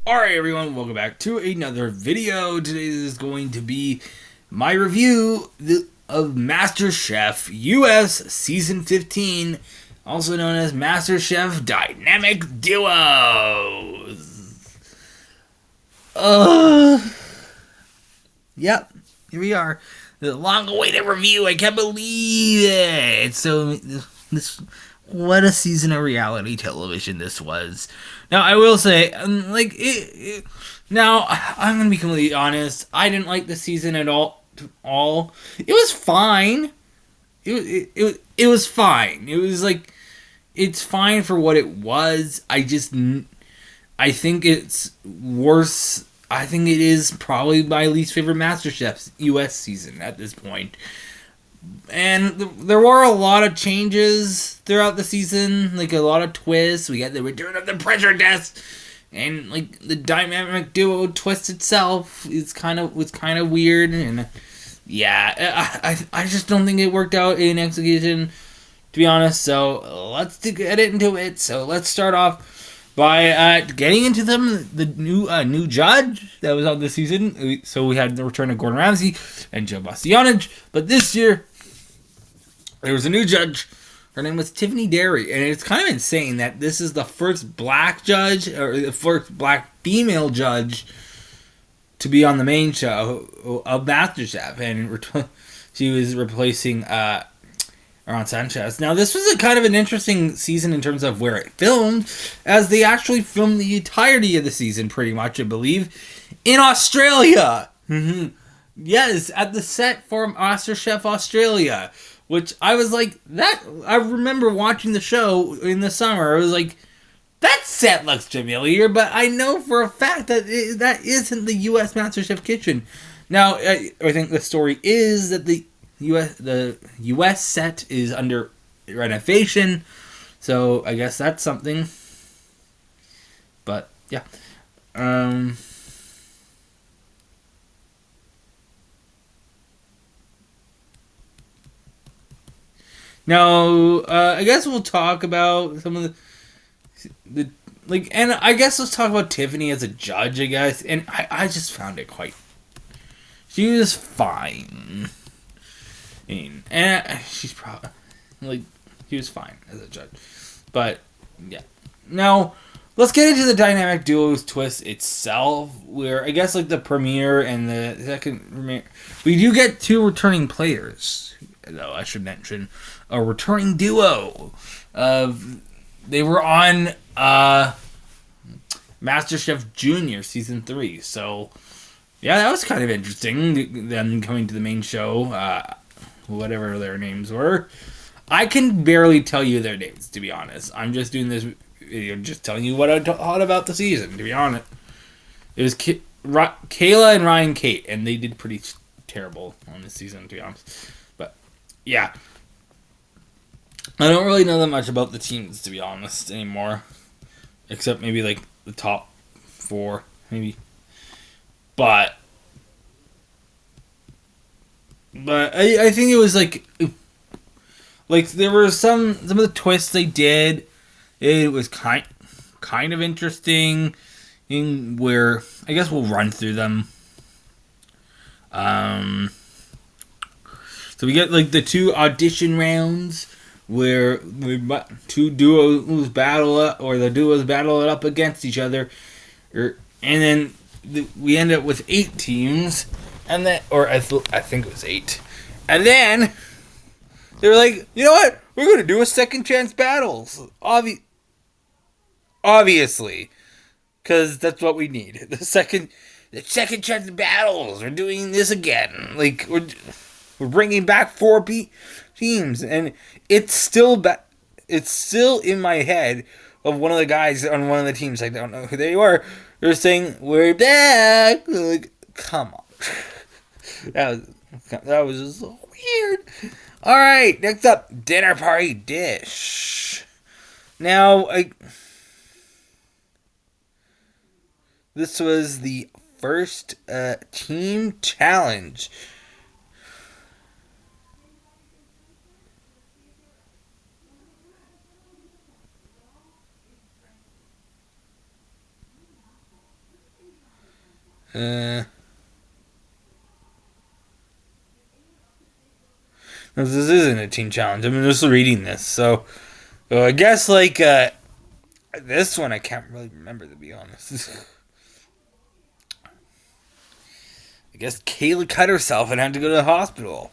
Alright everyone, welcome back to another video. Today is going to be my review of Masterchef US Season 15, also known as Masterchef Dynamic Duos. Yep, here we are. The long-awaited review, I can't believe it! So, what a season of reality television this was. Now, I will say, now, I'm gonna be completely honest. I didn't like the season at all. It was fine. It was fine. It was like, it's fine for what it was. I think it's worse. I think it is probably my least favorite MasterChef US season at this point. And there were a lot of changes throughout the season, like a lot of twists. We got the return of the pressure test, and like the dynamic duo twist itself was kind of weird. And yeah, I just don't think it worked out in execution, to be honest. So let's get into it. So let's start off by getting into the new judge that was on this season. So we had the return of Gordon Ramsay and Joe Bastianich, but this year there was a new judge. Her name was Tiffany Derry, and it's kind of insane that this is the first black judge, or the first black female judge, to be on the main show of MasterChef, and she was replacing Aaron Sanchez. Now, this was a kind of an interesting season in terms of where it filmed, as they actually filmed the entirety of the season, pretty much, I believe, in Australia. Yes, at the set for MasterChef Australia. Which I was like, I remember watching the show in the summer. I was like, that set looks familiar, but I know for a fact that that isn't the U.S. MasterChef kitchen. Now, I think the story is that the U.S. set is under renovation, so I guess that's something. But yeah, Now, I guess we'll talk about some of and I guess let's talk about Tiffany as a judge, I guess. And I just found it she was fine. And she's probably, she was fine as a judge. But, yeah. Now, let's get into the dynamic duos twist itself, where I guess, the premiere and the second premiere, we do get two returning players, though I should mention. A returning duo they were on MasterChef Junior Season 3. So, yeah, that was kind of interesting, them coming to the main show, whatever their names were. I can barely tell you their names, to be honest. I'm just doing this video, just telling you what I thought about the season, to be honest. It was Kayla and Ryan Kate, and they did pretty terrible on this season, to be honest. But, yeah. I don't really know that much about the teams, to be honest, anymore. Except maybe, the top 4, maybe. But I think it was, there were some of the twists they did. It was kind of interesting, where, I guess we'll run through them. So we get, the 2 audition rounds, where the duos battle it up against each other, and then we end up with 8 teams, and then, or I think it was 8, and then they were like, you know what, we're going to do a second chance battles, obviously, because that's what we need. The second chance battles. We're doing this again. We're bringing back 4 teams, and it's still in my head of one of the guys on one of the teams. I don't know who they were. They're saying, "We're back." Come on, that was just so weird. All right, next up, dinner party dish. Now, this was the first team challenge. Uh, this isn't a team challenge. I'm just reading this, so I guess this one I can't really remember, to be honest. I guess Kayla cut herself and had to go to the hospital.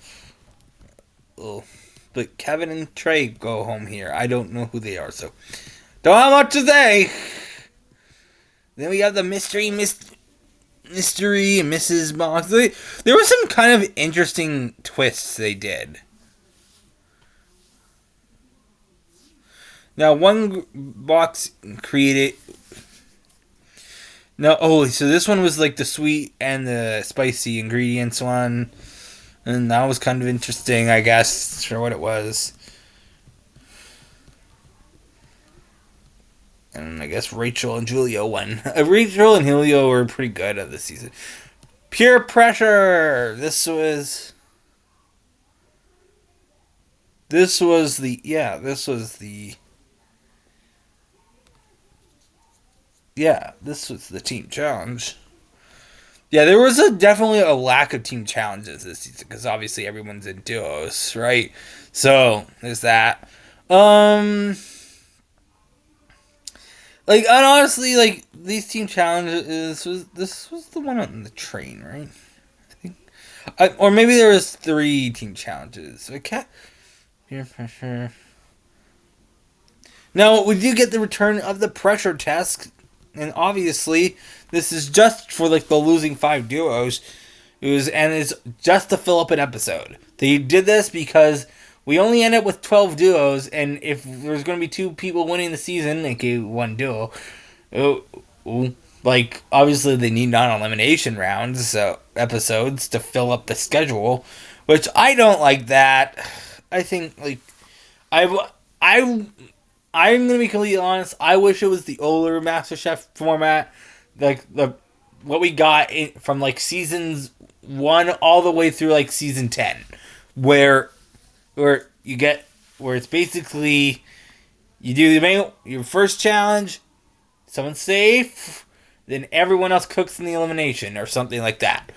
Oh, but Kevin and Trey go home here. I don't know who they are, so don't have much to say. Then we got the mystery and Mrs. Box. There were some kind of interesting twists they did. Now, one box created. No, so this one was like the sweet and the spicy ingredients one. And that was kind of interesting, I guess, for what it was. And I guess Rachel and Julio won. Rachel and Julio were pretty good at this season. Pure Pressure! This was the team challenge. Yeah, there was definitely a lack of team challenges this season because obviously everyone's in duos, right? So there's that. And honestly, these team challenges this was the one on the train, right? I think, or maybe there was 3 team challenges. Okay, peer pressure. Now we do get the return of the pressure test. And obviously, this is just for the losing 5 duos. It's just to fill up an episode. They did this because we only end up with 12 duos, and if there's going to be 2 people winning the season, aka 1 duo, obviously they need non-elimination rounds, so episodes to fill up the schedule, which I don't like that. I think I'm gonna be completely honest. I wish it was the older Masterchef format, what we got from seasons 1 all the way through season 10, where it's basically you do your first challenge, someone's safe, then everyone else cooks in the elimination or something like that.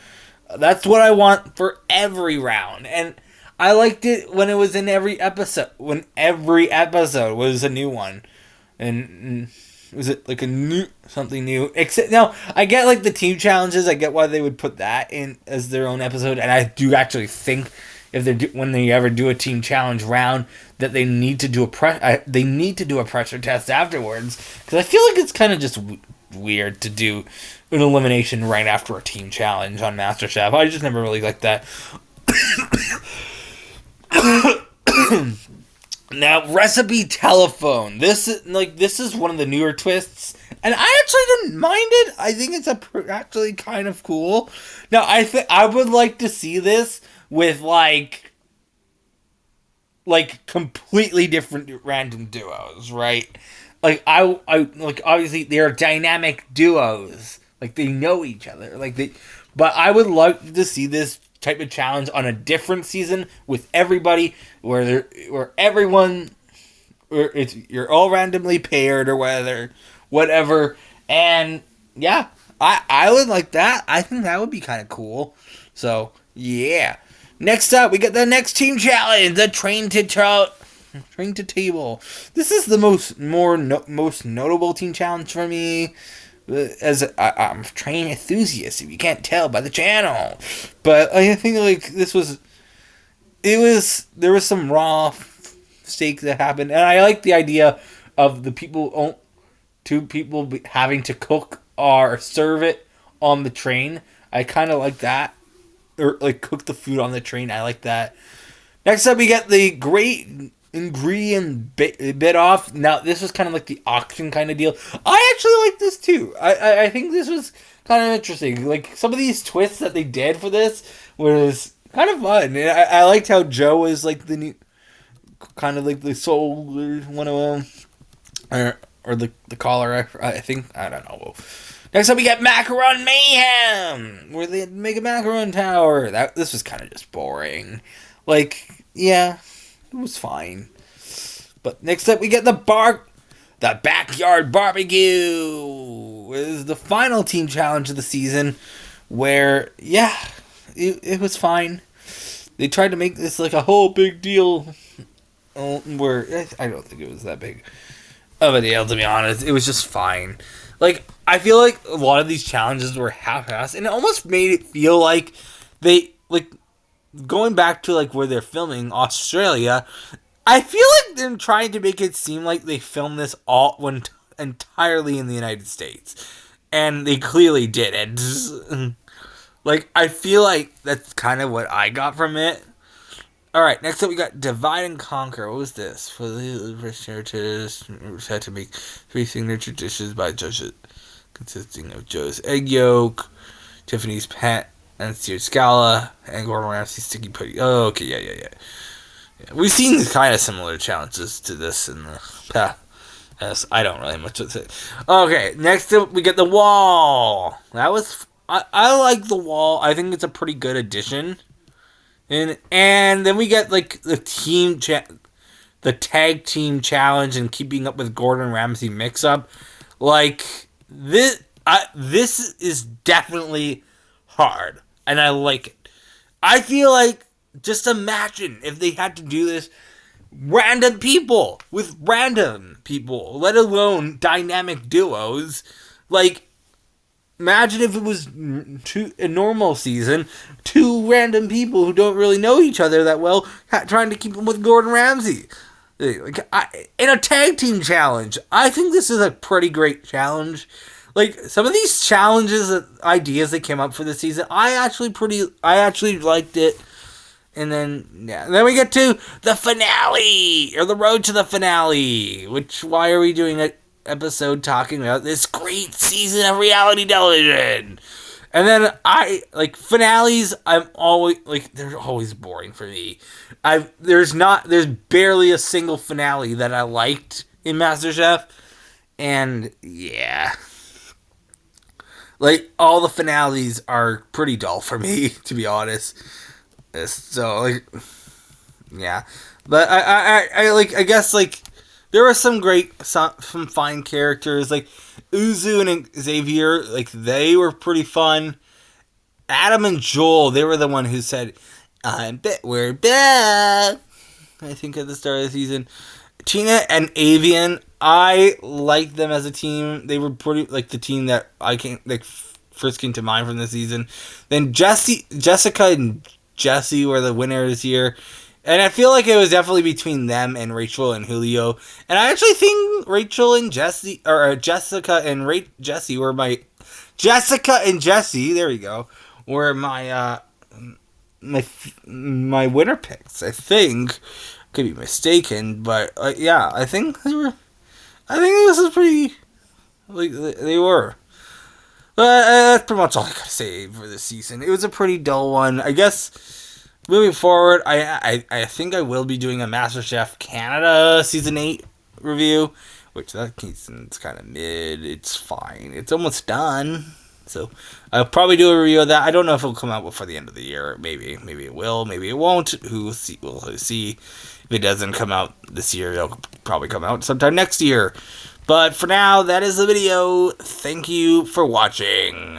That's what I want for every round, and I liked it when it was in every episode. When every episode was a new one, and was it something new? Except now, I get the team challenges. I get why they would put that in as their own episode, and I do actually think if when they ever do a team challenge round that they need to do a pressure test afterwards, because I feel like it's kind of just weird to do an elimination right after a team challenge on MasterChef. I just never really liked that. Now, recipe telephone. This is one of the newer twists, and I actually didn't mind it. I think it's actually kind of cool. Now, I would like to see this with completely different random duos, right? Obviously they're dynamic duos. They know each other. But I would like to see this type of challenge on a different season with everybody where everyone, you're all randomly paired or whatever, and yeah, I would like that. I think that would be kind of cool. So yeah, next up we got the next team challenge, the train to table. This is the most notable team challenge for me. As I'm a train enthusiast, if you can't tell by the channel, but I think there was some raw steak that happened, and I like the idea of the 2 people having to cook or serve it on the train. I kind of like that, or cook the food on the train. I like that. Next up, we get the great ingredient bit off. Now, this was kind of the auction kind of deal. I actually like this too. I think this was kind of interesting. Some of these twists that they did for this was kind of fun. And I liked how Joe was the new, kind of the soul one of them, or the caller. I think, I don't know. Next up, we got Macaron Mayhem, where they make a macaron tower. This was kind of just boring. Yeah. It was fine. But next up, we get the backyard barbecue. It is the final team challenge of the season, where, yeah, it was fine. They tried to make this like a whole big deal, where I don't think it was that big of a deal, to be honest. It was just fine. Like, I feel like a lot of these challenges were half-assed, and it almost made it feel like they, like, going back to, like, where they're filming, Australia, I feel like they're trying to make it seem like they filmed this entirely in the United States. And they clearly didn't. Like, I feel like that's kind of what I got from it. Alright, next up we got Divide and Conquer. What was this? For the heritage, had to make 3 signature dishes by judges, consisting of Joe's egg yolk, Tiffany's pet, and seared scala, and Gordon Ramsay's sticky pudding. Oh, okay, yeah. We've seen kind of similar challenges to this in the past. Yes, I don't really have much to say. Okay, next up we get the wall. That was I like the wall. I think it's a pretty good addition. And then we get like the tag team challenge and keeping up with Gordon Ramsay mix up. Like this is definitely hard, and I like it. I feel like, just imagine if they had to do this with random people, let alone dynamic duos. Like, imagine if it was a normal season, 2 random people who don't really know each other that well, trying to keep them with Gordon Ramsay. Like, in a tag team challenge, I think this is a pretty great challenge. Like, some of these challenges, ideas that came up for this season, I actually liked it. And then we get to the finale, or the road to the finale. Why are we doing an episode talking about this great season of reality television? And then finales, I'm always, they're always boring for me. There's barely a single finale that I liked in MasterChef. And, yeah. Like, all the finales are pretty dull for me, to be honest. So, yeah. But I guess, there were some fine characters, like Uzu and Xavier, they were pretty fun. Adam and Joel, they were the one who said, we're back, I think at the start of the season. Tina and Avian, I liked them as a team. They were pretty, the team that first came to mind from the season. Then Jessica and Jesse were the winners here. And I feel like it was definitely between them and Rachel and Julio. And I actually think Jessica and Jesse were my... Jessica and Jesse, there we go, were my my winner picks, I think. Could be mistaken, but yeah, I think this is pretty... they were. But that's pretty much all I gotta say for this season. It was a pretty dull one. I guess moving forward, I think I will be doing a MasterChef Canada Season 8 review, which that season's kind of mid. It's fine. It's almost done. So I'll probably do a review of that. I don't know if it'll come out before the end of the year. Maybe it will. Maybe it won't. We'll see. If it doesn't come out this year, it'll probably come out sometime next year. But for now, that is the video. Thank you for watching.